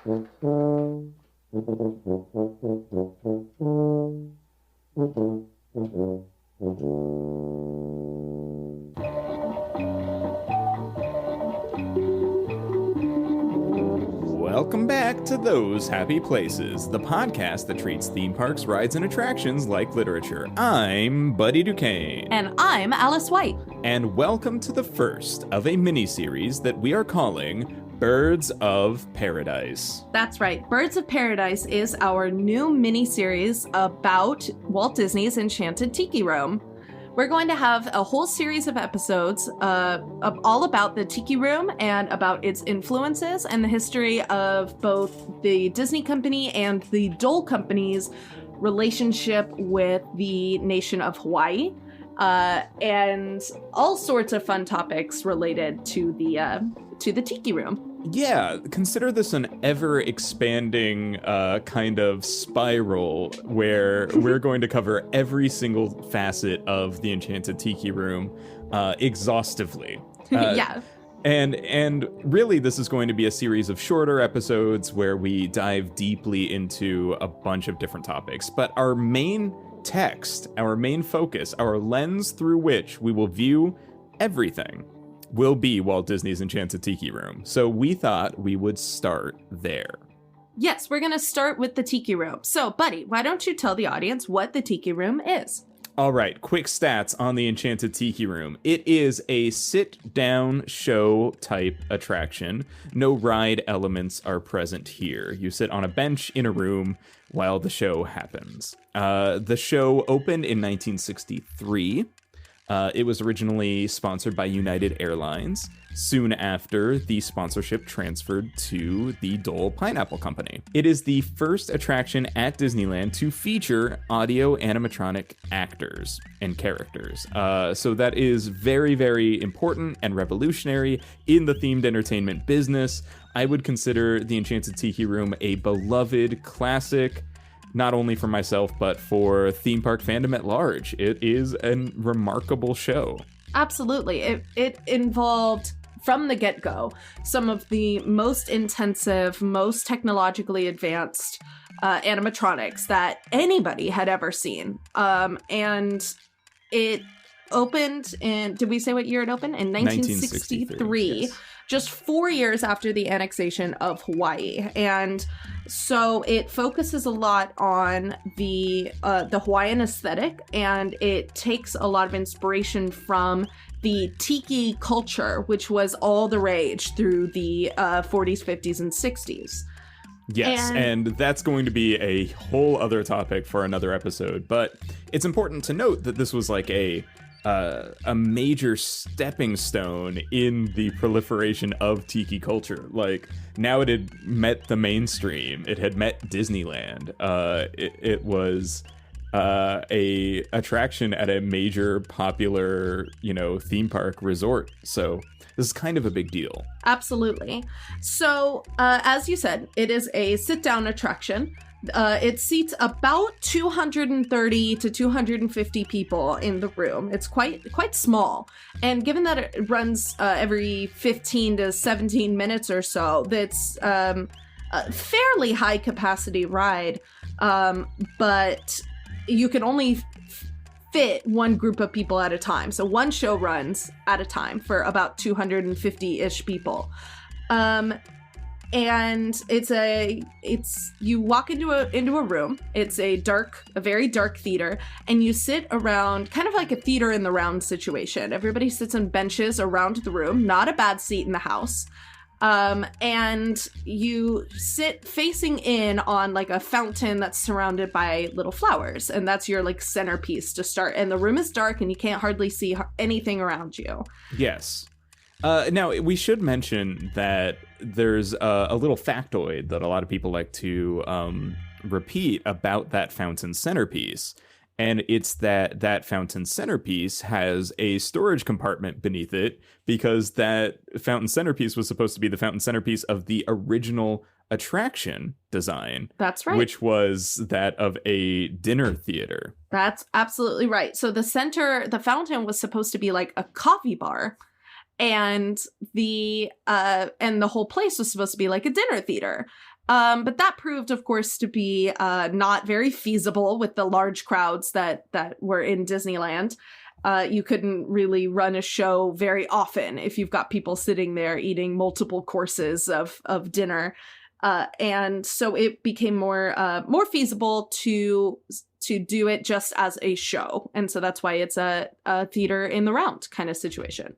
Welcome back to Those Happy Places, the podcast that treats theme parks, rides, and attractions like literature. I'm Buddy Duquesne. And I'm Alice White. And welcome to the first of a mini-series that we are calling Birds of Paradise. That's right. Birds of Paradise is our new mini-series about Walt Disney's Enchanted Tiki Room. We're going to have a whole series of episodes all about the Tiki Room and about its influences and the history of both the Disney Company and the Dole Company's relationship with the nation of Hawaii, and all sorts of fun topics related to the Tiki Room. Yeah, consider this an ever-expanding kind of spiral where we're going to cover every single facet of the Enchanted Tiki Room exhaustively. Yeah. And really, this is going to be a series of shorter episodes where we dive deeply into a bunch of different topics. But our main text, our main focus, our lens through which we will view everything will be Walt Disney's Enchanted Tiki Room. So we thought we would start there. Yes, we're going to start with the Tiki Room. So, Buddy, why don't you tell the audience what the Tiki Room is? All right, quick stats on the Enchanted Tiki Room. It is a sit-down show type attraction. No ride elements are present here. You sit on a bench in a room while the show happens. The show opened in 1963. It was originally sponsored by United Airlines. Soon after, the sponsorship transferred to the Dole Pineapple Company. It is the first attraction at Disneyland to feature audio-animatronic actors and characters. So that is very, very important and revolutionary in the themed entertainment business. I would consider the Enchanted Tiki Room a beloved classic, not only for myself, but for theme park fandom at large. It is a remarkable show. Absolutely. It involved, from the get-go, some of the most intensive, most technologically advanced animatronics that anybody had ever seen. And it opened in, did we say what year it opened? In 1963. Yes. Just 4 years after the annexation of Hawaii. And so it focuses a lot on the Hawaiian aesthetic, and it takes a lot of inspiration from the tiki culture, which was all the rage through the 40s, 50s, and 60s. Yes, and that's going to be a whole other topic for another episode. But it's important to note that this was like a major stepping stone in the proliferation of tiki culture. Like, now it had met the mainstream. It had met Disneyland. It was a attraction at a major popular, theme park resort. So this is kind of a big deal. Absolutely. So, as you said, it is a sit-down attraction. It seats about 230 to 250 people in the room. It's quite small. And given that it runs every 15 to 17 minutes or so, that's a fairly high capacity ride. But you can only fit one group of people at a time. So one show runs at a time for about 250-ish people. And you walk into a room. It's a very dark theater, and you sit around, kind of like a theater in the round situation. Everybody sits on benches around the room, not a bad seat in the house. And you sit facing in on like a fountain that's surrounded by little flowers, and that's your like centerpiece to start. And the room is dark, and you can't hardly see anything around you. Yes. Now, we should mention that there's a little factoid that a lot of people like to repeat about that fountain centerpiece. And it's that fountain centerpiece has a storage compartment beneath it, because that fountain centerpiece was supposed to be the fountain centerpiece of the original attraction design. That's right. Which was that of a dinner theater. That's absolutely right. So the fountain was supposed to be like a coffee bar. And the whole place was supposed to be like a dinner theater. But that proved, of course, to be not very feasible with the large crowds that were in Disneyland. You couldn't really run a show very often if you've got people sitting there eating multiple courses of dinner. And so it became more feasible to do it just as a show. And so that's why it's a theater in the round kind of situation.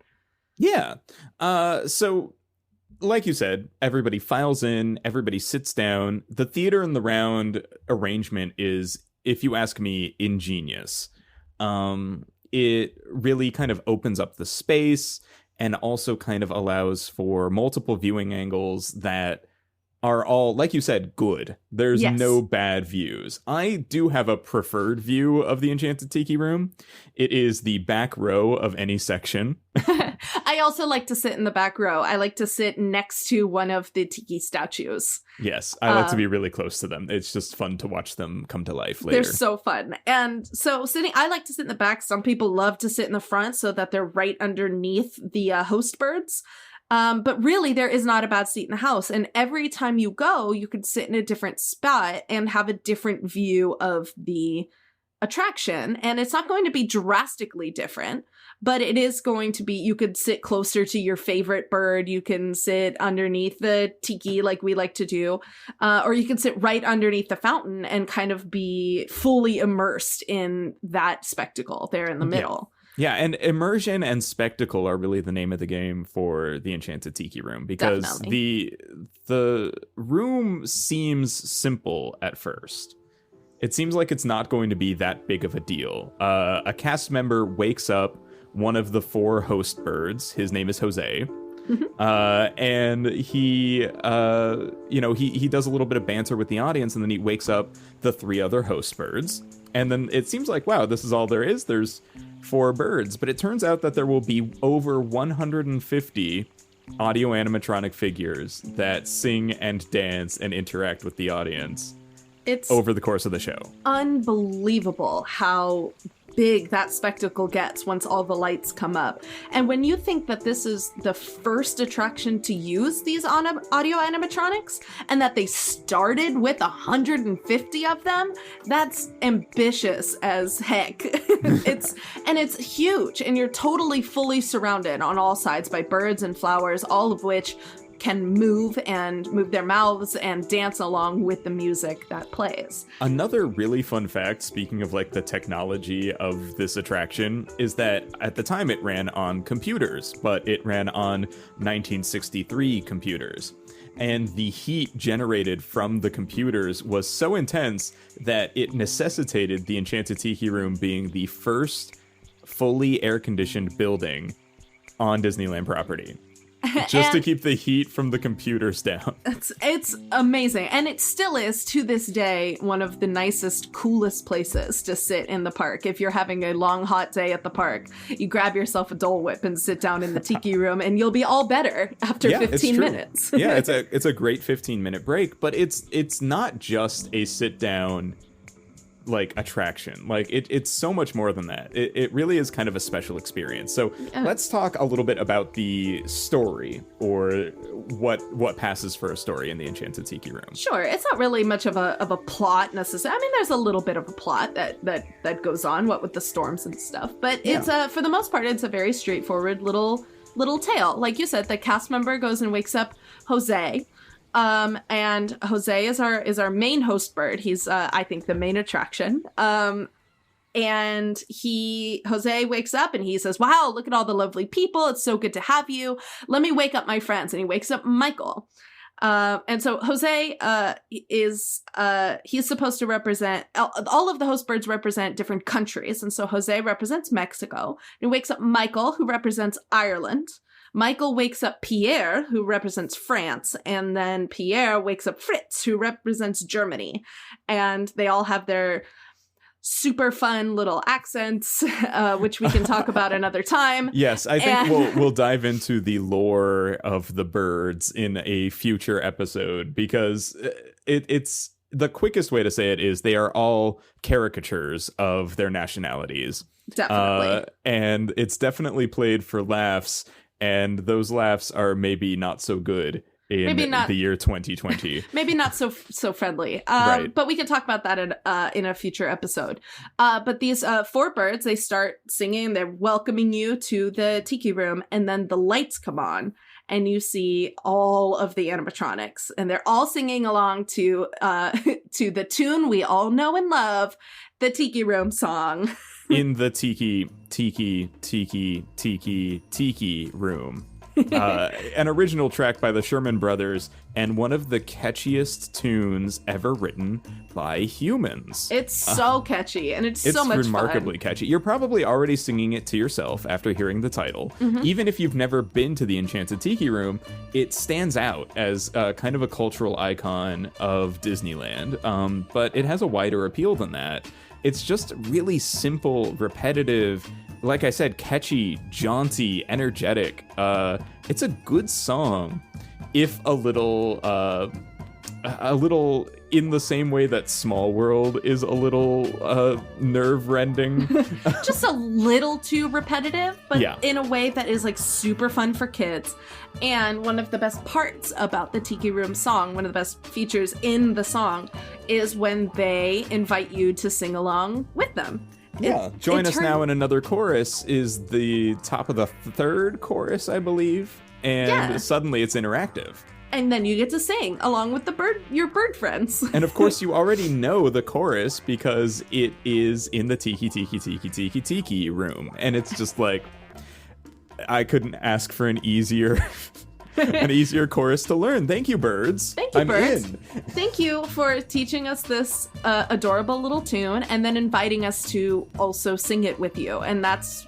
Yeah. So like you said, everybody files in, everybody sits down. The theater in the round arrangement is, if you ask me, ingenious. It really kind of opens up the space and also kind of allows for multiple viewing angles that are all, like you said, good. There's no bad views. I do have a preferred view of the Enchanted Tiki Room. It is the back row of any section. I also like to sit in the back row. I like to sit next to one of the tiki statues. Yes, I like to be really close to them. It's just fun to watch them come to life later. They're so fun. And so I like to sit in the back. Some people love to sit in the front so that they're right underneath the host birds. But really, there is not a bad seat in the house. And every time you go, you could sit in a different spot and have a different view of the attraction. And it's not going to be drastically different, but it is going to be, you could sit closer to your favorite bird. You can sit underneath the tiki like we like to do. Or you can sit right underneath the fountain and kind of be fully immersed in that spectacle there in the middle. Yeah, and immersion and spectacle are really the name of the game for the Enchanted Tiki Room, because the room seems simple at first. It seems like it's not going to be that big of a deal. A cast member wakes up one of the 4 host birds. His name is Jose. And he does a little bit of banter with the audience, and then he wakes up the 3 other host birds. And then it seems like, wow, this is all there is. There's 4 birds. But it turns out that there will be over 150 audio-animatronic figures that sing and dance and interact with the audience over the course of the show. Unbelievable how big that spectacle gets once all the lights come up. And when you think that this is the first attraction to use these audio animatronics, and that they started with 150 of them, that's ambitious as heck. It's huge, and you're totally fully surrounded on all sides by birds and flowers, all of which can move their mouths and dance along with the music that plays. Another really fun fact, speaking of like the technology of this attraction, is that at the time it ran on computers, but it ran on 1963 computers. And the heat generated from the computers was so intense that it necessitated the Enchanted Tiki Room being the first fully air-conditioned building on Disneyland property. Just to keep the heat from the computers down. It's amazing. And it still is, to this day, one of the nicest, coolest places to sit in the park. If you're having a long, hot day at the park, you grab yourself a Dole Whip and sit down in the tiki room, and you'll be all better after 15 minutes. Yeah, it's a great 15-minute break, but it's not just a sit-down like attraction. Like it's so much more than that. It really is kind of a special experience. So let's talk a little bit about the story, or what passes for a story in the Enchanted Tiki Room. Sure, it's not really much of a plot necessarily. I mean, there's a little bit of a plot that goes on, what with the storms and stuff, but it's for the most part, it's a very straightforward little tale. Like you said, the cast member goes and wakes up Jose. And Jose is our main host bird. He's, I think, the main attraction. And Jose wakes up and he says, "Wow, look at all the lovely people. It's so good to have you. Let me wake up my friends." And he wakes up Michael. And so Jose, he's supposed to represent, all of the host birds represent different countries. And so Jose represents Mexico. And he wakes up Michael, who represents Ireland. Michael wakes up Pierre, who represents France, and then Pierre wakes up Fritz, who represents Germany. And they all have their super fun little accents, which we can talk about another time. Yes, I think we'll dive into the lore of the birds in a future episode, because it's the quickest way to say it is they are all caricatures of their nationalities. Definitely. And it's definitely played for laughs. And those laughs are maybe not so good in maybe not, the year 2020. Maybe not so friendly. Right. But we can talk about that in a future episode. But these 4 birds, they start singing. They're welcoming you to the tiki room, and then the lights come on, and you see all of the animatronics, and they're all singing along to to the tune we all know and love, the Tiki Room song. In the tiki room. An original track by the Sherman Brothers, and one of the catchiest tunes ever written by humans. It's so catchy, and it's so much fun. It's remarkably catchy. You're probably already singing it to yourself after hearing the title. Mm-hmm. Even if you've never been to the Enchanted Tiki Room, it stands out as kind of a cultural icon of Disneyland, but it has a wider appeal than that. It's just really simple, repetitive, like I said, catchy, jaunty, energetic. It's a good song, if a little in the same way that Small World is a little nerve-rending. Just a little too repetitive, but yeah. In a way that is like super fun for kids. And one of the best parts about the Tiki Room song, one of the best features in the song, is when they invite you to sing along with them. Yeah, Join Us Now in Another Chorus is the top of the 3rd chorus, I believe, and suddenly it's interactive. And then you get to sing along with your bird friends. And of course, you already know the chorus because it is in the Tiki room. And it's just like, I couldn't ask for an easier chorus to learn. Thank you, birds. Thank you, birds. In. Thank you for teaching us this adorable little tune and then inviting us to also sing it with you. And that's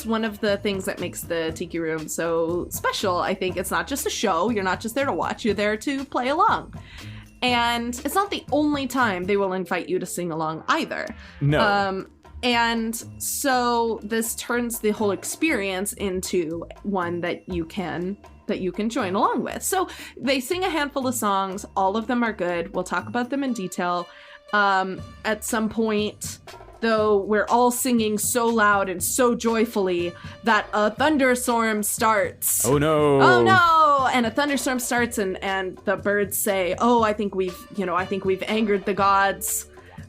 one of the things that makes the Tiki Room so special. I think it's not just a show. You're not just there to watch. You're there to play along. And it's not the only time they will invite you to sing along either. No. And so this turns the whole experience into one that you can join along with. So they sing a handful of songs. All of them are good. We'll talk about them in detail. At some point, though, we're all singing so loud and so joyfully that a thunderstorm starts. Oh no! Oh no! And a thunderstorm starts, and the birds say, "Oh, I think we've angered the gods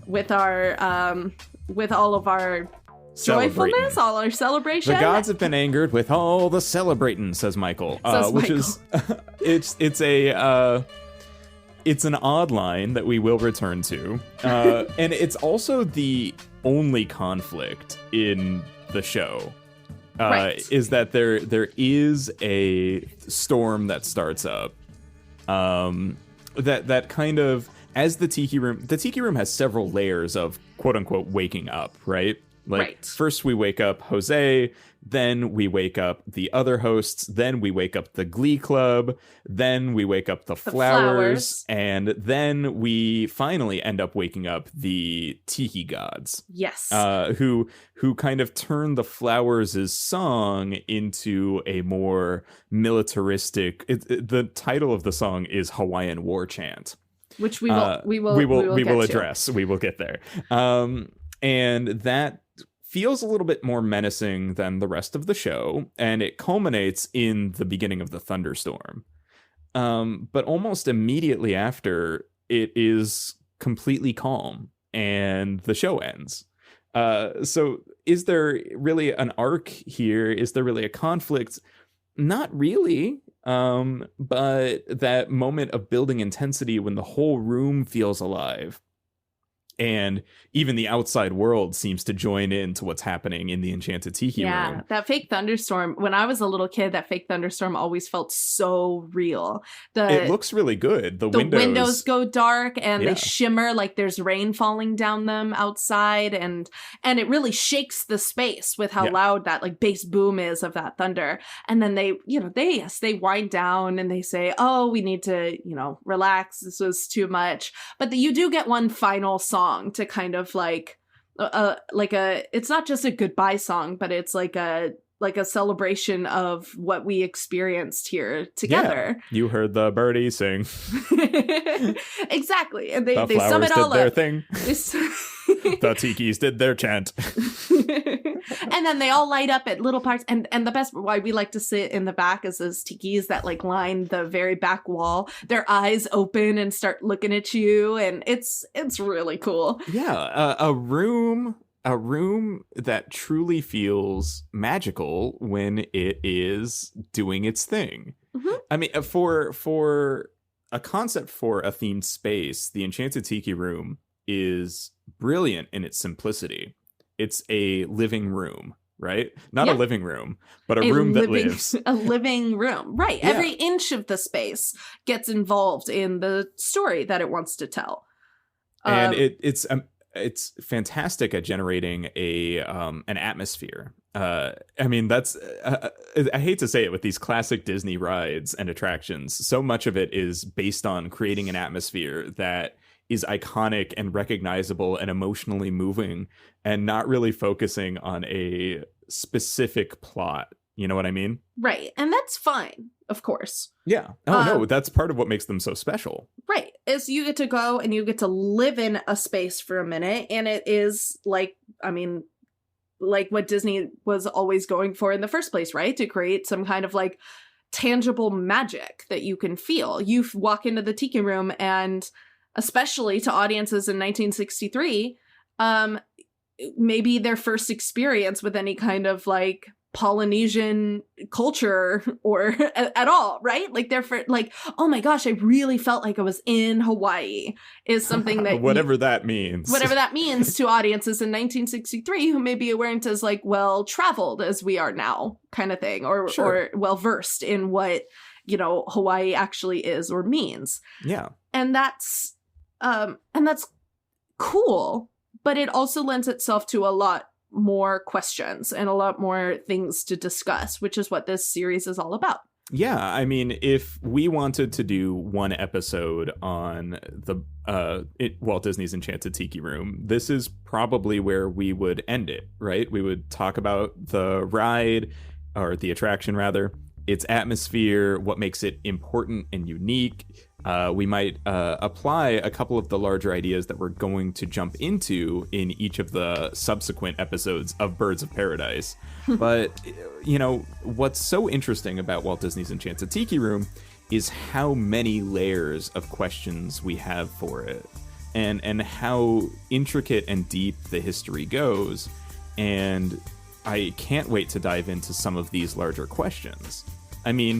with our with all of our joyfulness, all our celebration. The gods have been angered with all the celebrating," says Michael. Which is it's an odd line that we will return to, and it's also the only conflict in the show. Right. Is that there is a storm that starts up, that kind of, as the Tiki Room has several layers of quote unquote waking up, right? Like, First we wake up Jose, then we wake up the other hosts, then we wake up the Glee Club, then we wake up the flowers, and then we finally end up waking up the Tiki gods. Yes. Who kind of turn the flowers' song into a more militaristic. The title of the song is Hawaiian War Chant, which we will address. We will get there. And that feels a little bit more menacing than the rest of the show, and it culminates in the beginning of the thunderstorm. But almost immediately after, it is completely calm, and the show ends. So is there really an arc here? Is there really a conflict? Not really. But that moment of building intensity when the whole room feels alive, and even the outside world seems to join into what's happening in the Enchanted Tiki room. Yeah, that fake thunderstorm. When I was a little kid, that fake thunderstorm always felt so real. It looks really good. The windows go dark and they shimmer like there's rain falling down them outside, and it really shakes the space with how loud that like bass boom is of that thunder. And then they wind down and they say, "Oh, we need to, relax. This was too much." But you do get one final song to kind of it's not just a goodbye song, but it's like a celebration of what we experienced here together. Yeah, you heard the birdies sing. Exactly. And they sum it all up. The flowers did their thing. The tikis did their chant. And then they all light up at little parts. And the best, why we like to sit in the back is those tikis that like line the very back wall. Their eyes open and start looking at you. And it's really cool. Yeah, a room that truly feels magical when it is doing its thing. Mm-hmm. I mean, for a concept for a themed space, the Enchanted Tiki Room is brilliant in its simplicity. It's a living room, right? Not a living room, but a room that lives. A living room, right. Yeah. Every inch of the space gets involved in the story that it wants to tell. And it's fantastic at generating an atmosphere. I mean, that's I hate to say it, with these classic Disney rides and attractions, so much of it is based on creating an atmosphere that is iconic and recognizable and emotionally moving, and not really focusing on a specific plot. You know what I mean? Right. And that's fine, of course. Yeah. Oh, no, that's part of what makes them so special. Right. Is you get to go and you get to live in a space for a minute. And it is like what Disney was always going for in the first place, right? To create some kind of like tangible magic that you can feel. You walk into the Tiki Room, and especially to audiences in 1963, maybe their first experience with any kind of like Polynesian culture or at all, right? Like they're like, oh my gosh, I really felt like I was in Hawaii, is something that whatever that means to audiences in 1963 who maybe weren't as like well traveled as we are now, kind of thing, or well versed in what, you know, Hawaii actually is or means. Yeah. And that's cool, but it also lends itself to a lot more questions and a lot more things to discuss, which is what this series is all about. Yeah, I mean, if we wanted to do one episode on the Walt Disney's Enchanted Tiki Room, this is probably where we would end it, right? We would talk about the ride, or the attraction rather, its atmosphere, what makes it important and unique. We might apply a couple of the larger ideas that we're going to jump into in each of the subsequent episodes of Birds of Paradise. But, you know, what's so interesting about Walt Disney's Enchanted Tiki Room is how many layers of questions we have for it, and how intricate and deep the history goes. And I can't wait to dive into some of these larger questions. I mean,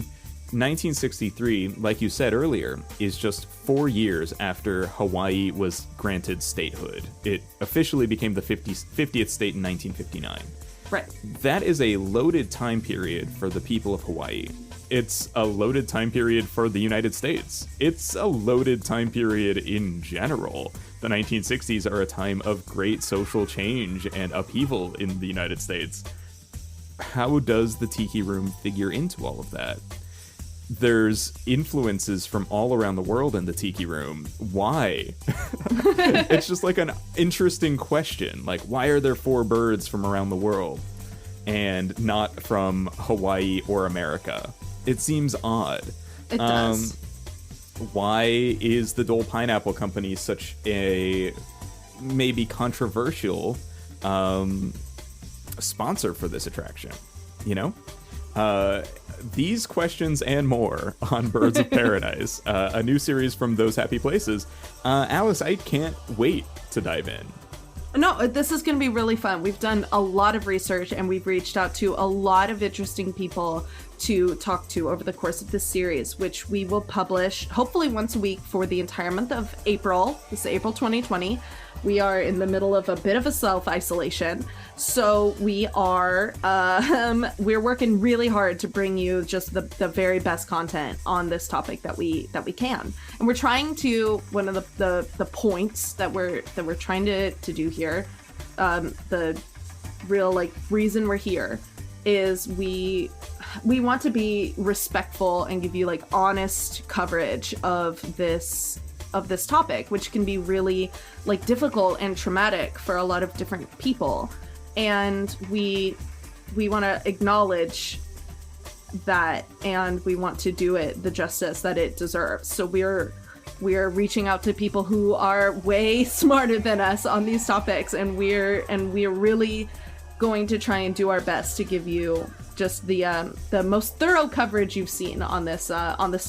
1963, like you said earlier, is just 4 years after Hawaii was granted statehood. It officially became the 50th state in 1959. Right. That is a loaded time period for the people of Hawaii. It's a loaded time period for the United States. It's a loaded time period in general. The 1960s are a time of great social change and upheaval in the United States. How does the Tiki Room figure into all of that? There's influences from all around the world in the Tiki Room. Why? It's just like an interesting question. Like, why are there 4 birds from around the world and not from Hawaii or America? It seems odd. It does. Why is the Dole Pineapple Company such a maybe controversial sponsor for this attraction? You know? These questions and more on Birds of Paradise, a new series from Those Happy Places. Alice, I can't wait to dive in. No, this is going to be really fun. We've done a lot of research, and we've reached out to a lot of interesting people to talk to over the course of this series, which we will publish hopefully once a week for the entire month of April. This is April 2020. We are in the middle of a bit of a self-isolation, so we are we're working really hard to bring you just the very best content on this topic that we can. And we're trying to, one of the points that we're trying to do here, the real like reason we're here is we want to be respectful and give you like honest coverage of this topic, which can be really like difficult and traumatic for a lot of different people. And we want to acknowledge that, and we want to do it the justice that it deserves. So we're reaching out to people who are way smarter than us on these topics, and we're really going to try and do our best to give you just the most thorough coverage you've seen on this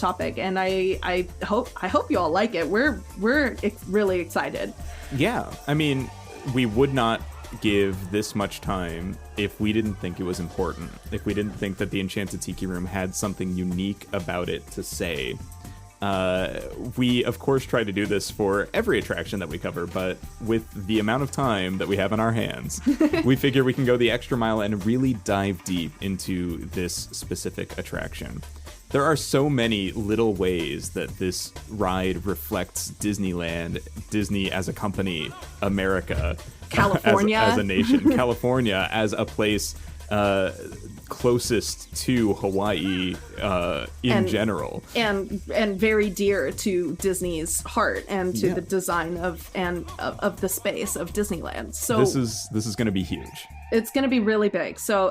topic, and I hope you all like it. We're really excited. Yeah, I mean, we would not give this much time if we didn't think it was important, if we didn't think that the Enchanted Tiki Room had something unique about it to say. We, of course, try to do this for every attraction that we cover, but with the amount of time that we have on our hands, we figure we can go the extra mile and really dive deep into this specific attraction. There are so many little ways that this ride reflects Disneyland, Disney as a company, America, California as a nation, California as a place closest to Hawaii in general, and very dear to Disney's heart and to the design of the space of Disneyland. So this is going to be huge. It's going to be really big. So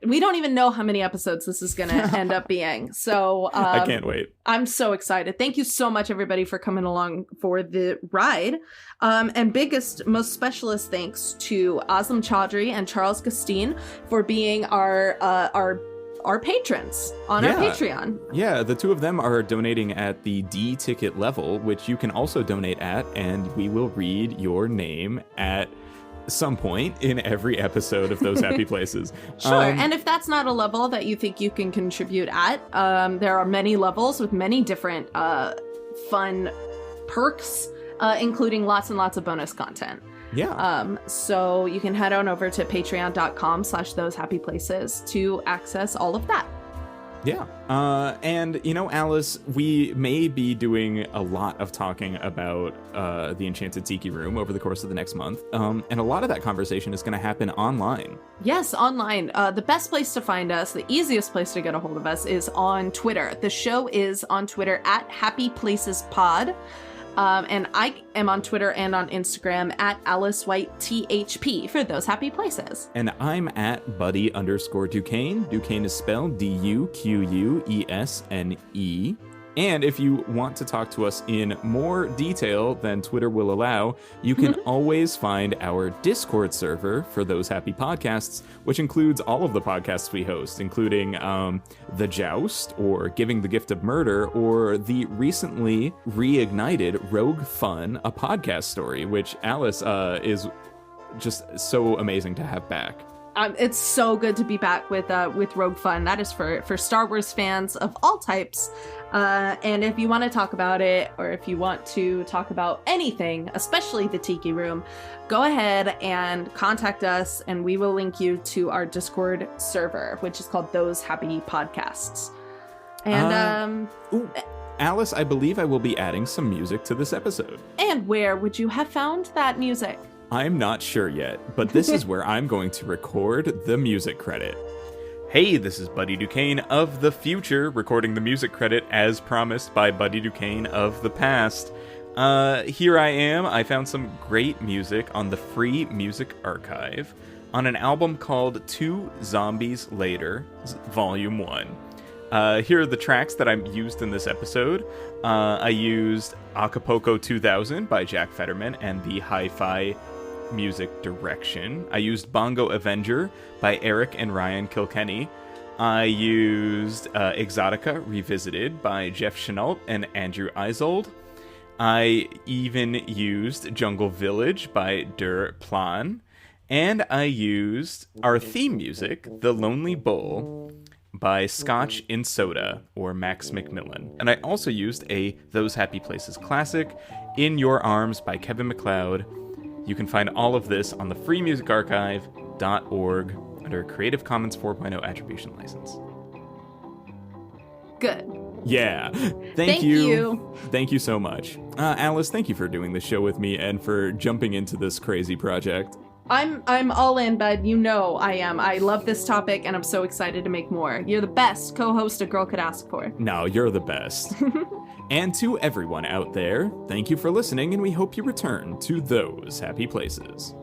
we don't even know how many episodes this is going to end up being. So I can't wait. I'm so excited. Thank you so much, everybody, for coming along for the ride. And biggest, most specialist thanks to Aslam Chaudhry and Charles Gustine for being our patrons on our Patreon. Yeah, the two of them are donating at the D ticket level, which you can also donate at, and we will read your name at some point in every episode of Those Happy Places. Sure, and if that's not a level that you think you can contribute at, there are many levels with many different fun perks, including lots and lots of bonus content. Yeah. So you can head on over to patreon.com/thosehappyplaces to access all of that. Yeah. And, Alice, we may be doing a lot of talking about the Enchanted Tiki Room over the course of the next month. And a lot of that conversation is going to happen online. Yes, online. The best place to find us, the easiest place to get a hold of us is on Twitter. The show is on Twitter at Happy Places Pod. And I am on Twitter and on Instagram at AliceWhiteTHP for Those Happy Places. And I'm at Buddy_Duquesne. Duquesne is spelled Duquesne. And if you want to talk to us in more detail than Twitter will allow, you can always find our Discord server for Those Happy Podcasts, which includes all of the podcasts we host, including The Joust, or Giving the Gift of Murder, or the recently reignited Rogue Fun, a podcast story, which Alice is just so amazing to have back. It's so good to be back with Rogue Fun. That is for Star Wars fans of all types. And if you want to talk about it, or if you want to talk about anything, especially the Tiki Room, go ahead and contact us, and we will link you to our Discord server, which is called Those Happy Podcasts. And Alice, I believe I will be adding some music to this episode. And where would you have found that music? I'm not sure yet, but this is where I'm going to record the music credit. Hey, this is Buddy Duquesne of the future, recording the music credit as promised by Buddy Duquesne of the past. Here I am. I found some great music on the Free Music Archive on an album called 2 Zombies Later, Volume 1. Here are the tracks that I used in this episode. I used Acapulco 2000 by Jack Fetterman and the Hi-Fi Music Direction. I used Bongo Avenger by Eric and Ryan Kilkenny. I used Exotica Revisited by Jeff Chenault and Andrew Izold. I even used Jungle Village by Der Plan. And I used our theme music, The Lonely Bull, by Scotch in Soda, or Max MicMillan. And I also used a Those Happy Places classic, In Your Arms by Kevin MacLeod. You can find all of this on the freemusicarchive.org under Creative Commons 4.0 Attribution License. Good. Yeah. Thank you. Thank you so much. Alice, thank you for doing this show with me and for jumping into this crazy project. I'm all in, bud. You know I am. I love this topic, and I'm so excited to make more. You're the best co-host a girl could ask for. No, you're the best. And to everyone out there, thank you for listening, and we hope you return to Those Happy Places.